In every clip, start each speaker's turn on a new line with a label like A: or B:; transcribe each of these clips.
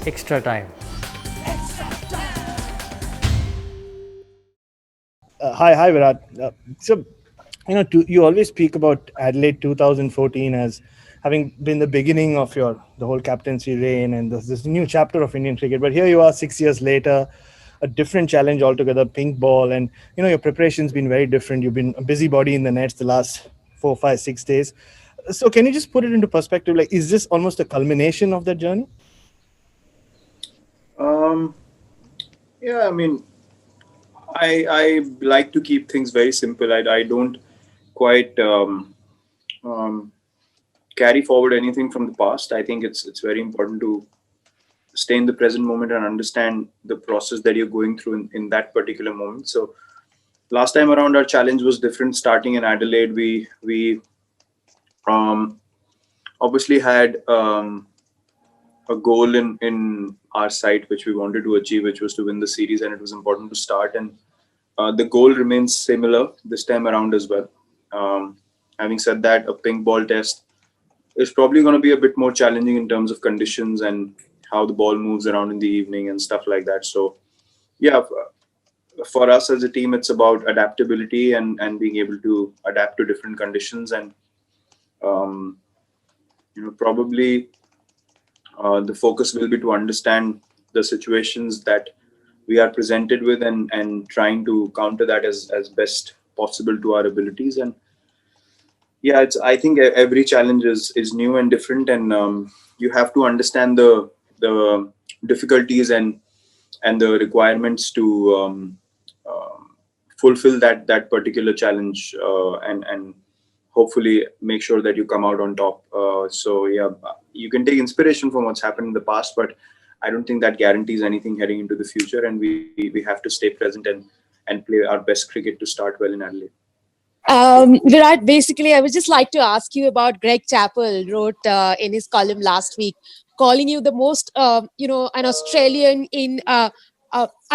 A: extra time.
B: Hi, Virat. You always speak about Adelaide 2014 as having been the beginning of the whole captaincy reign and this new chapter of Indian cricket. But here you are 6 years later, a different challenge altogether, pink ball, and your preparation's been very different. You've been a busybody in the nets the last 4, 5, 6 days. So can you just put it into perspective? Like, is this almost a culmination of that journey?
C: Um, yeah, I mean, I like to keep things very simple. I don't quite um, carry forward anything from the past. I think it's very important to stay in the present moment and understand the process that you're going through in that particular moment. So last time around, our challenge was different. Starting in Adelaide, we um, obviously had a goal in our site which we wanted to achieve, which was to win the series, and it was important to start. And the goal remains similar this time around as well. Having said that, a pink ball test is probably going to be a bit more challenging in terms of conditions and how the ball moves around in the evening and stuff like that. So, yeah, for us as a team, it's about adaptability and being able to adapt to different conditions. And um, probably the focus will be to understand the situations that we are presented with, and trying to counter that as best possible to our abilities. And yeah, I think every challenge is new and different, and you have to understand the difficulties and the requirements to fulfill that particular challenge, and hopefully make sure that you come out on top. So yeah, you can take inspiration from what's happened in the past, but I don't think that guarantees anything heading into the future. And we have to stay present and play our best cricket to start well in Adelaide.
D: Virat, basically, I would just like to ask you about Greg Chappell wrote in his column last week, calling you the most, an Australian in a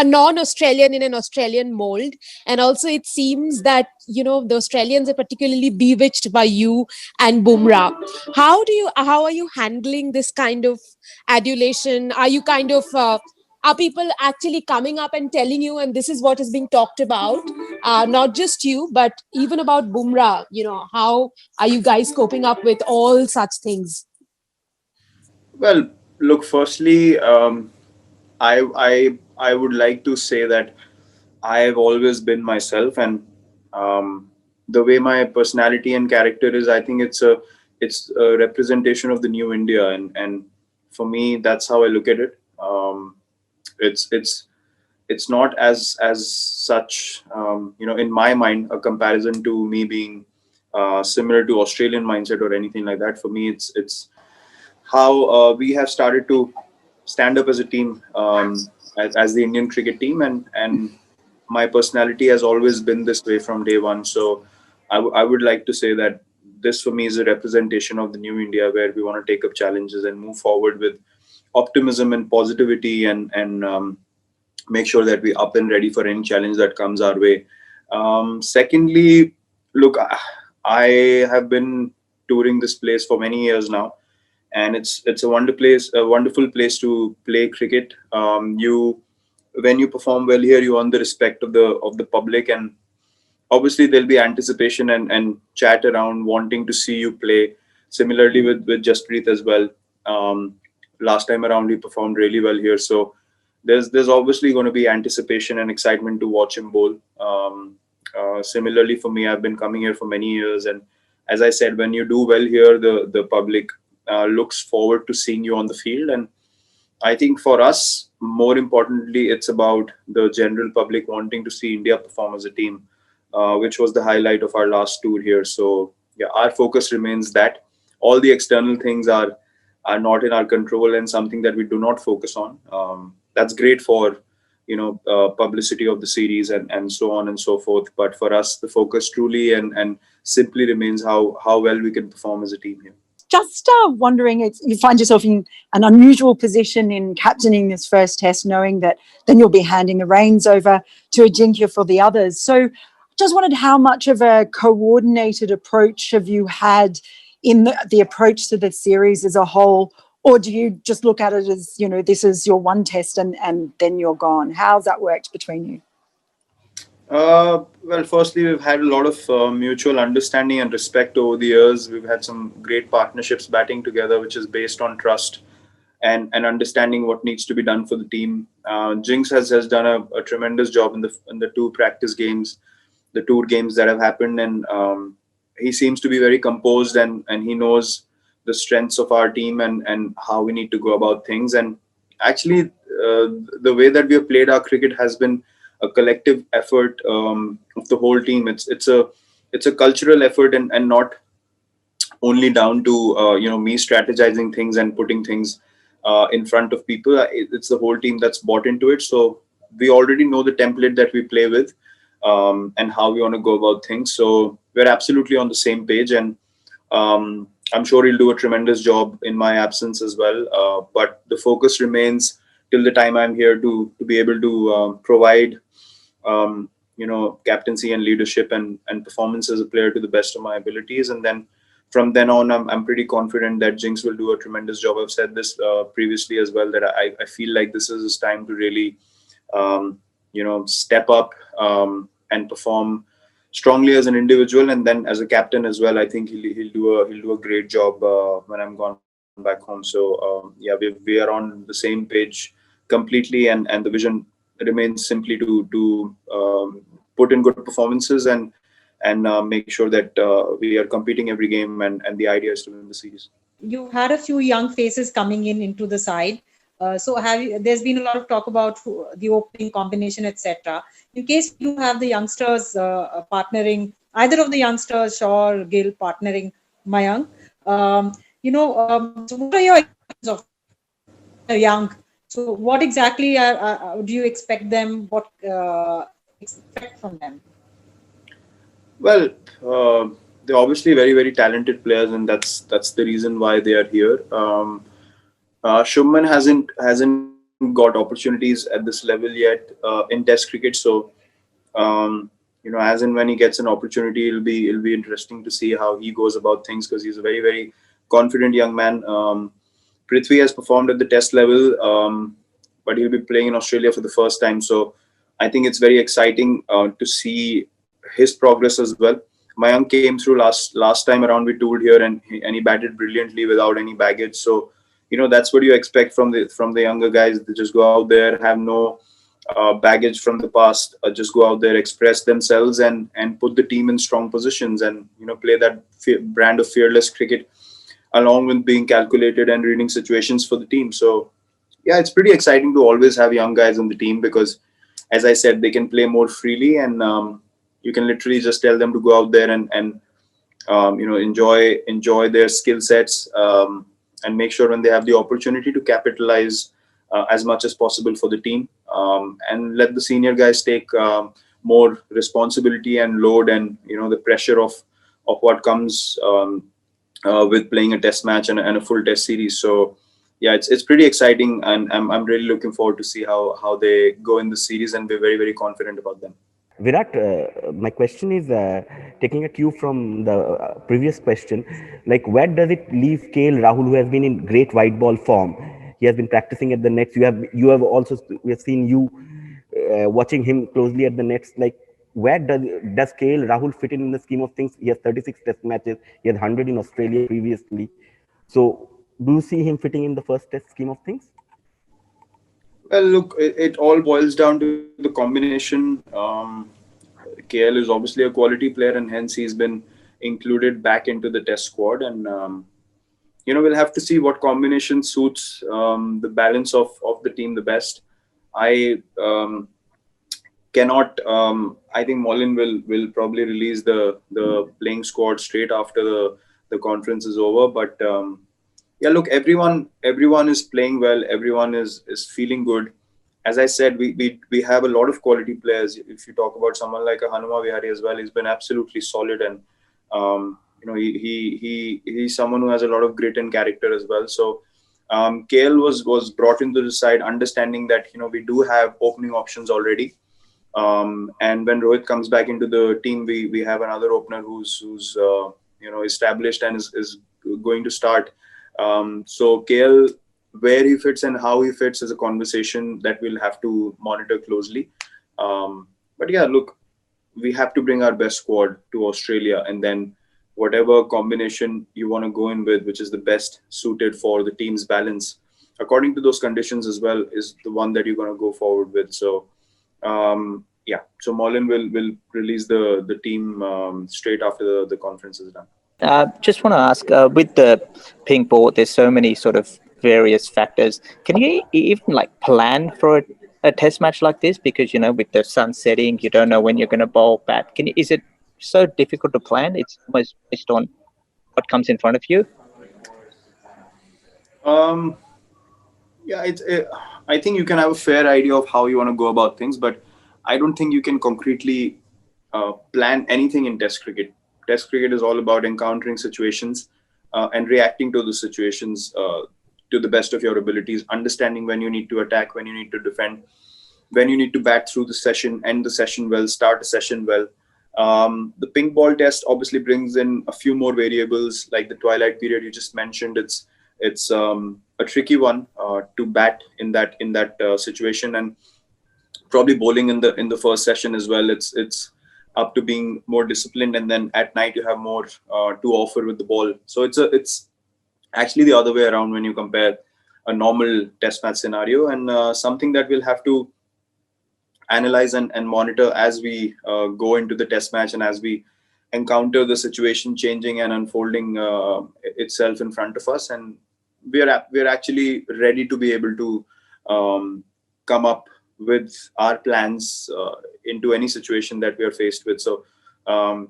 D: non-Australian in an Australian mold. And also, it seems that, the Australians are particularly bewitched by you and Bumrah. How are you handling this kind of adulation? Are you kind of, are people actually coming up and telling you, and this is what is being talked about? Not just you, but even about Bumrah. How are you guys coping up with all such things?
C: Well, look, firstly, I would like to say that I have always been myself, and the way my personality and character is, I think it's a representation of the new India, and for me, that's how I look at it. It's it's not as such, in my mind, a comparison to me being similar to Australian mindset or anything like that. For me, it's how we have started to stand up as a team, as the Indian cricket team, and my personality has always been this way from day one. So I would like to say that this for me is a representation of the new India, where we want to take up challenges and move forward with optimism and positivity, and make sure that we're up and ready for any challenge that comes our way. Secondly, look, I have been touring this place for many years now, and it's a wonderful place to play cricket. You When you perform well here, you earn the respect of the public, and obviously there'll be anticipation and chat around wanting to see you play. Similarly with Jasprit as well. Um, Last time around, he performed really well here, so there's obviously going to be anticipation and excitement to watch him bowl. Similarly for me, I've been coming here for many years, and as I said, when you do well here, the public looks forward to seeing you on the field. And I think for us, more importantly, it's about the general public wanting to see India perform as a team, which was the highlight of our last tour here. So yeah, our focus remains that. All the external things are not in our control and something that we do not focus on. That's great for publicity of the series and so on and so forth. But for us, the focus truly and simply remains how well we can perform as a team here.
E: Just wondering, you find yourself in an unusual position in captaining this first test, knowing that then you'll be handing the reins over to Ajinkya for the others. So just wondered how much of a coordinated approach have you had in the approach to the series as a whole, Or do you just look at it as, this is your one test and then you're gone? How's that worked between you?
C: Well, firstly, we've had a lot of mutual understanding and respect over the years. We've had some great partnerships batting together, which is based on trust and understanding what needs to be done for the team. Jinx has done a tremendous job in the two practice games, the tour games that have happened, and he seems to be very composed, and he knows the strengths of our team and how we need to go about things. And actually, the way that we have played our cricket has been a collective effort of the whole team. It's a cultural effort, and not only down to me strategizing things and putting things in front of people. It's the whole team that's bought into it. So we already know the template that we play with, and how we want to go about things. So we're absolutely on the same page, and I'm sure he'll do a tremendous job in my absence as well. But the focus remains till the time I'm here to be able to provide captaincy and leadership and performance as a player to the best of my abilities. And then from then on, I'm pretty confident that Jinx will do a tremendous job. I've said this previously as well, that I feel like this is his time to really step up and perform strongly as an individual, and then as a captain as well. I think he'll do a great job when I'm gone back home. So we are on the same page completely, and the vision remains simply to put in good performances and make sure that we are competing every game, and the idea is to win the series.
A: You've had a few young faces coming into the side. So there's been a lot of talk about the opening combination, etc. In case you have the youngsters partnering, either of the youngsters, Shaw or Gill partnering Mayank, so what are your expectations of young? So what exactly do you expect them? What expect from them?
C: Well, they're obviously very, very talented players, and that's the reason why they are here. Shubman hasn't got opportunities at this level yet in Test cricket. So as and when he gets an opportunity, it'll be interesting to see how he goes about things, because he's a very, very confident young man. Prithvi has performed at the Test level, but he'll be playing in Australia for the first time. So I think it's very exciting to see his progress as well. Mayank came through last time around. We toured here, and he batted brilliantly without any baggage. So that's what you expect from the younger guys. They just go out there, have no baggage from the past, just go out there, express themselves, and put the team in strong positions, and play that brand of fearless cricket, along with being calculated and reading situations for the team. So yeah, it's pretty exciting to always have young guys on the team, because as I said, they can play more freely, and you can literally just tell them to go out there and enjoy their skill sets, and make sure when they have the opportunity to capitalize as much as possible for the team, and let the senior guys take more responsibility and load, and the pressure of what comes with playing a test match and a full test series. So yeah, it's pretty exciting, and I'm really looking forward to see how they go in the series, and we're very, very confident about them.
F: Virat, my question is taking a cue from the previous question. Like, where does it leave KL Rahul, who has been in great white ball form? He has been practicing at the nets. You have also, we have seen you watching him closely at the nets. Like, where does KL Rahul fit in the scheme of things? He has 36 test matches. He has 100 in Australia previously. So, do you see him fitting in the first test scheme of things?
C: Well, look, it all boils down to the combination. KL is obviously a quality player, and hence he's been included back into the test squad. And we'll have to see what combination suits the balance of the team the best. I cannot. I think Mollin will probably release the playing squad straight after the conference is over. But yeah, look, everyone is playing well. Everyone is feeling good. As I said, we have a lot of quality players. If you talk about someone like a Hanuma Vihari as well, he's been absolutely solid, and he's someone who has a lot of grit and character as well. So KL was brought into the side, understanding that we do have opening options already. And when Rohit comes back into the team, we have another opener who's established and is going to start So KL, where he fits and how he fits is a conversation that we'll have to monitor closely. But yeah, look, we have to bring our best squad to Australia, and then whatever combination you want to go in with, which is the best suited for the team's balance, according to those conditions as well, is the one that you're going to go forward with. So yeah, so Molin will release the team straight after the conference is done.
G: Just want to ask, with the pink ball, there's so many sort of various factors. Can you even like plan for a test match like this? Because, you know, with the sun setting, you don't know when you're going to bowl bat. Is it so difficult to plan? It's almost based on what comes in front of you.
C: Um, yeah, I think you can have a fair idea of how you want to go about things, but I don't think you can concretely plan anything in Test cricket. Test cricket is all about encountering situations and reacting to the situations to the best of your abilities, understanding when you need to attack, when you need to defend, when you need to bat through the session, end the session well, start a session well. The pink ball test obviously brings in a few more variables, like the twilight period you just mentioned. It's a tricky one to bat in that situation, and probably bowling in the first session as well. It's up to being more disciplined, and then at night you have more to offer with the ball. So it's actually the other way around when you compare a normal test match scenario, and something that we'll have to analyze and monitor as we go into the test match and as we encounter the situation changing and unfolding itself in front of us. And we're actually ready to be able to come up with our plans into any situation that we are faced with. So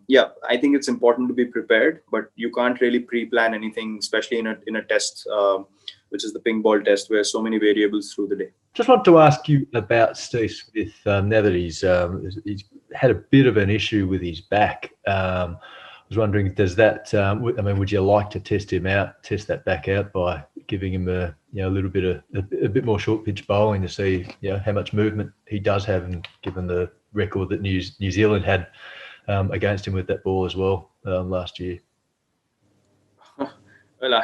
C: yeah, I think it's important to be prepared, but you can't really pre-plan anything, especially in a test, which is the pink ball test, where so many variables through the day.
H: Just want to ask you about Steve Smith now that he's had a bit of an issue with his back. I was wondering, does that? I mean, would you like to test that back out by giving him a little bit of a bit more short pitch bowling to see how much movement he does have, and given the record that New Zealand had against him with that ball as well last year?
C: Well,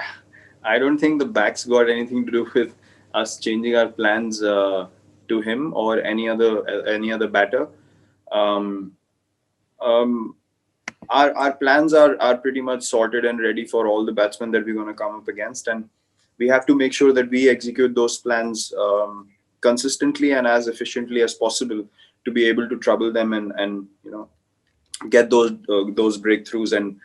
C: I don't think the back's got anything to do with us changing our plans to him or any other batter. Our plans are pretty much sorted and ready for all the batsmen that we're going to come up against, and we have to make sure that we execute those plans consistently and as efficiently as possible to be able to trouble them and get those breakthroughs and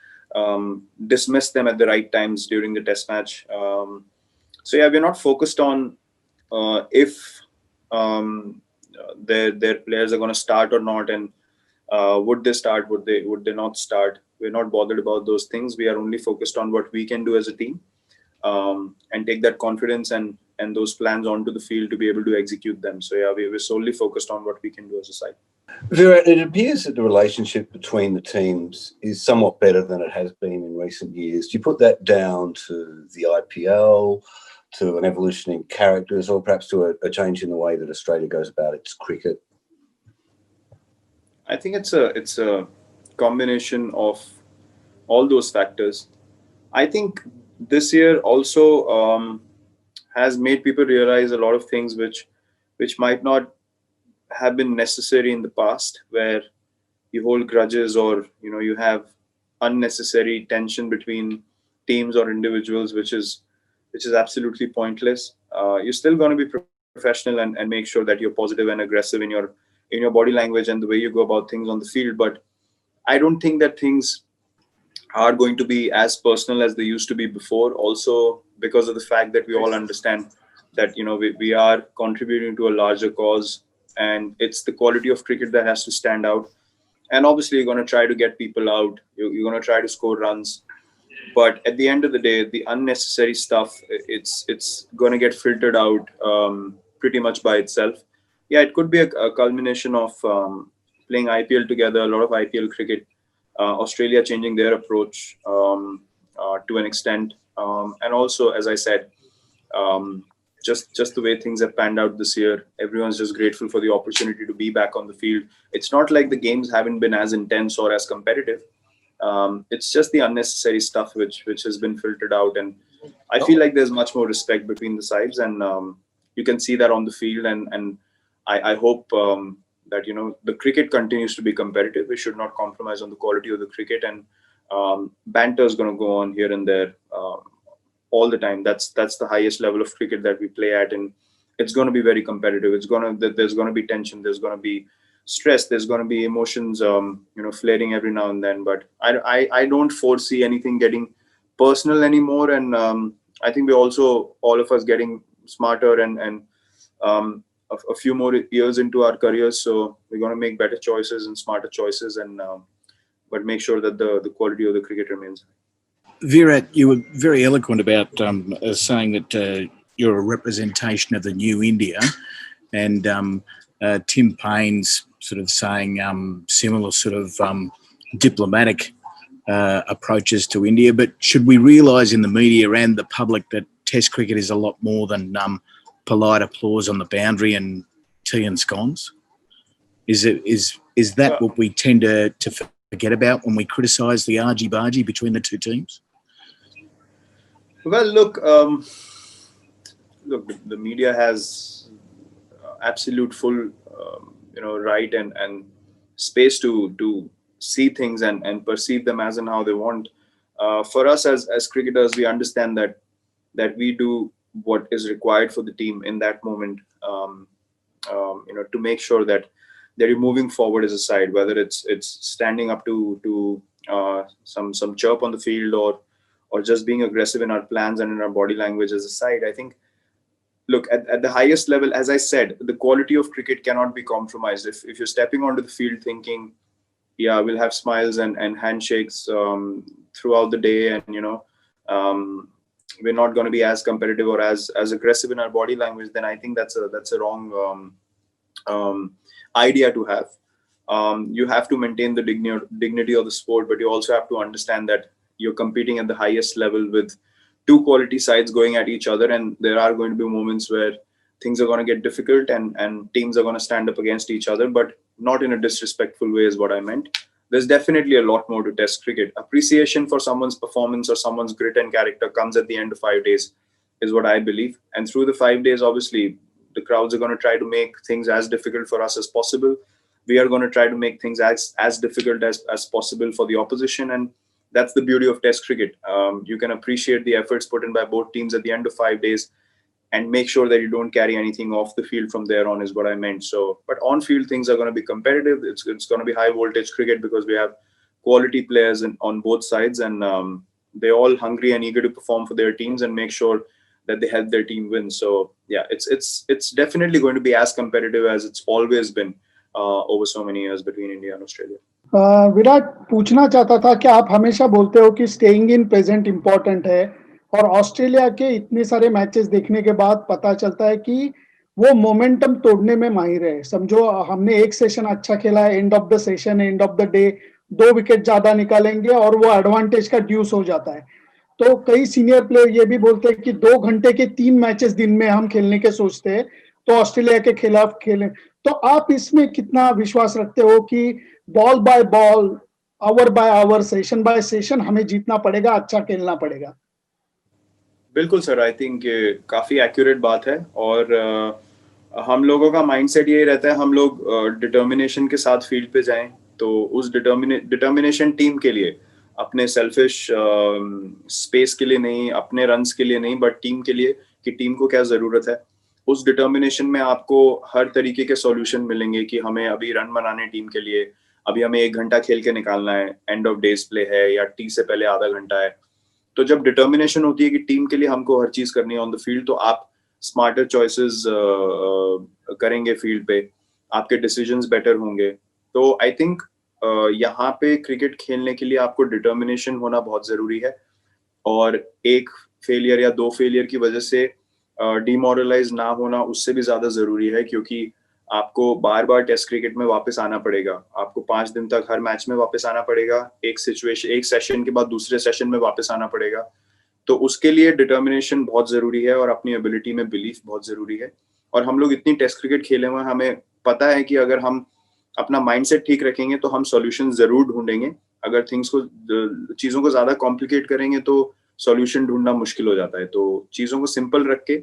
C: dismiss them at the right times during the test match. So yeah, we're not focused on if their players are going to start or not, and would they start, would they not start. We're not bothered about those things. We are only focused on what we can do as a team, and take that confidence and those plans onto the field to be able to execute them. So yeah, we're solely focused on what we can do as a side.
I: Virat, it appears that the relationship between the teams is somewhat better than it has been in recent years. Do you put that down to the IPL, to an evolution in characters, or perhaps to a change in the way that Australia goes about its cricket?
C: I think it's a combination of all those factors. I think this year also has made people realize a lot of things which might not have been necessary in the past, where you hold grudges or you have unnecessary tension between teams or individuals, which is absolutely pointless. You're still going to be professional and make sure that you're positive and aggressive in your body language and the way you go about things on the field. But I don't think that things are going to be as personal as they used to be before, also because of the fact that we all understand that we are contributing to a larger cause, and it's the quality of cricket that has to stand out. And obviously you're going to try to get people out, you're going to try to score runs, but at the end of the day, the unnecessary stuff, it's going to get filtered out pretty much by itself. Yeah, it could be a culmination of playing IPL together, a lot of IPL cricket, Australia changing their approach to an extent, and also, as I said, just the way things have panned out this year. Everyone's just grateful for the opportunity to be back on the field. It's not like the games haven't been as intense or as competitive. It's just the unnecessary stuff which has been filtered out, and I feel like there's much more respect between the sides, and you can see that on the field. And I hope that the cricket continues to be competitive. We should not compromise on the quality of the cricket, and banter is going to go on here and there all the time. That's the highest level of cricket that we play at, and it's going to be very competitive. There's going to be tension. There's going to be stress. There's going to be emotions, flaring every now and then. But I don't foresee anything getting personal anymore. And I think we're also, all of us, getting smarter and a few more years into our careers. So we're going to make better choices and smarter choices, and but make sure that the quality of the cricket remains.
J: Virat, you were very eloquent about saying that you're a representation of the new India, and Tim Paine's sort of saying similar sort of diplomatic approaches to India. But should we realise in the media and the public that Test cricket is a lot more than polite applause on the boundary and tea and scones? Is that what we tend to forget about when we criticise the argy-bargy between the two teams?
C: Well, look, the media has absolute full, right and space to see things and perceive them as and how they want. For us as cricketers, we understand that we do what is required for the team in that moment, to make sure that they're moving forward as a side, whether it's standing up to some chirp on the field or just being aggressive in our plans and in our body language as a side. I think, look, at the highest level, as I said, the quality of cricket cannot be compromised. If you're stepping onto the field thinking, yeah, we'll have smiles and handshakes throughout the day, and we're not going to be as competitive or as aggressive in our body language, then I think that's a wrong idea to have. You have to maintain the dignity of the sport, but you also have to understand that you're competing at the highest level with two quality sides going at each other, and there are going to be moments where things are going to get difficult and teams are going to stand up against each other, but not in a disrespectful way is what I meant. There's definitely a lot more to Test cricket. Appreciation for someone's performance or someone's grit and character comes at the end of 5 days, is what I believe. And through the 5 days, obviously, the crowds are going to try to make things as difficult for us as possible. We are going to try to make things as difficult as possible for the opposition. And that's the beauty of Test cricket. You can appreciate the efforts put in by both teams at the end of 5 days and make sure that you don't carry anything off the field from there on, is what I meant. So, but on field, things are going to be competitive. It's going to be high voltage cricket because we have quality players on both sides, and they're all hungry and eager to perform for their teams and make sure that they help their team win. So yeah, it's definitely going to be as competitive as it's always been over so many years between India and Australia.
K: Virat, पूछना चाहता था कि आप हमेशा बोलते हो कि staying in present important है, और ऑस्ट्रेलिया के इतने सारे मैचेस देखने के बाद पता चलता है कि वो मोमेंटम तोड़ने में माहिर है. समझो हमने एक सेशन अच्छा खेला, end of the session, end of the day 2 wicket ज्यादा निकालेंगे और वो एडवांटेज का ड्यूस हो जाता है. तो कई सीनियर प्लेयर ये भी बोलते हैं कि 2 घंटे के 3 मैचेस दिन में हम खेलने के सोचते हैं तो ऑस्ट्रेलिया के खिलाफ खेलें. तो आप इसमें कितना विश्वास रखते हो कि ball by ball, hour by hour, session by session हमें जीतना पड़ेगा, अच्छा खेलना पड़ेगा?
C: बिल्कुल सर, आई थिंक काफी एक्यूरेट बात है. और हम लोगों का माइंडसेट यही रहता है, हम लोग डिटर्मिनेशन के साथ फील्ड पे जाएं, तो उस डिटर्मिनेशन टीम के लिए, अपने सेल्फिश स्पेस के लिए नहीं, अपने रन्स के लिए नहीं, बट टीम के लिए, कि टीम को क्या जरूरत है. उस डिटर्मिनेशन में आपको हर तरीके के सॉल्यूशन मिलेंगे कि हमें अभी रन बनाने टीम के लिए, अभी हमें 1 घंटा खेल के निकालना है, एंड ऑफ डेज प्ले है या टी से पहले आधा घंटा है. तो जब डिटर्मिनेशन होती है कि टीम के लिए हमको हर चीज करनी है ऑन द फील्ड, तो आप स्मार्टर चॉइसेस करेंगे फील्ड पे, आपके डिसीजंस बेटर होंगे. तो आई थिंक यहाँ पे क्रिकेट खेलने के लिए आपको डिटर्मिनेशन होना बहुत जरूरी है, और एक फेलियर या 2 फेलियर की वजह से डिमोरलाइज ना होना उससे भी ज्यादा जरूरी है, क्योंकि आपको बार बार टेस्ट क्रिकेट में वापस आना पड़ेगा. आपको 5 दिन तक हर मैच में वापस आना पड़ेगा, एक सेशन के बाद दूसरे सेशन में वापस आना पड़ेगा. तो उसके लिए डिटर्मिनेशन बहुत जरूरी है और अपनी एबिलिटी में बिलीफ बहुत जरूरी है. और हम लोग इतनी टेस्ट क्रिकेट खेले हुए हैं, हमें पता है कि अगर हम अपना माइंडसेट ठीक रखेंगे तो हम सॉल्यूशन जरूर ढूंढेंगे. अगर चीजों को ज्यादा कॉम्प्लिकेट करेंगे तो सॉल्यूशन ढूंढना मुश्किल हो जाता है। तो चीजों को सिंपल रख के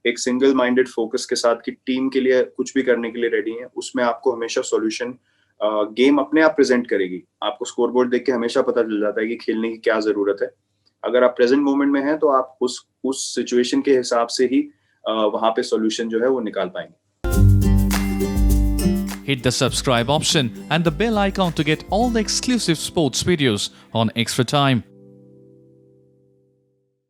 C: एक सिंगल माइंडेड फोकस के साथ कि टीम के लिए कुछ भी करने के लिए रेडी है, उसमें आपको हमेशा सॉल्यूशन गेम अपने आप प्रेजेंट करेगी। आपको स्कोरबोर्ड देख के हमेशा पता चल जाता है कि खेलने की क्या जरूरत है। अगर आप प्रेजेंट मोमेंट में हैं तो आप उस सिचुएशन के हिसाब से ही वहां पे सॉल्यूशन जो है वो निकाल पाएंगे।
L: Hit the subscribe option and the bell icon to get all the exclusive sports videos on Extra Time.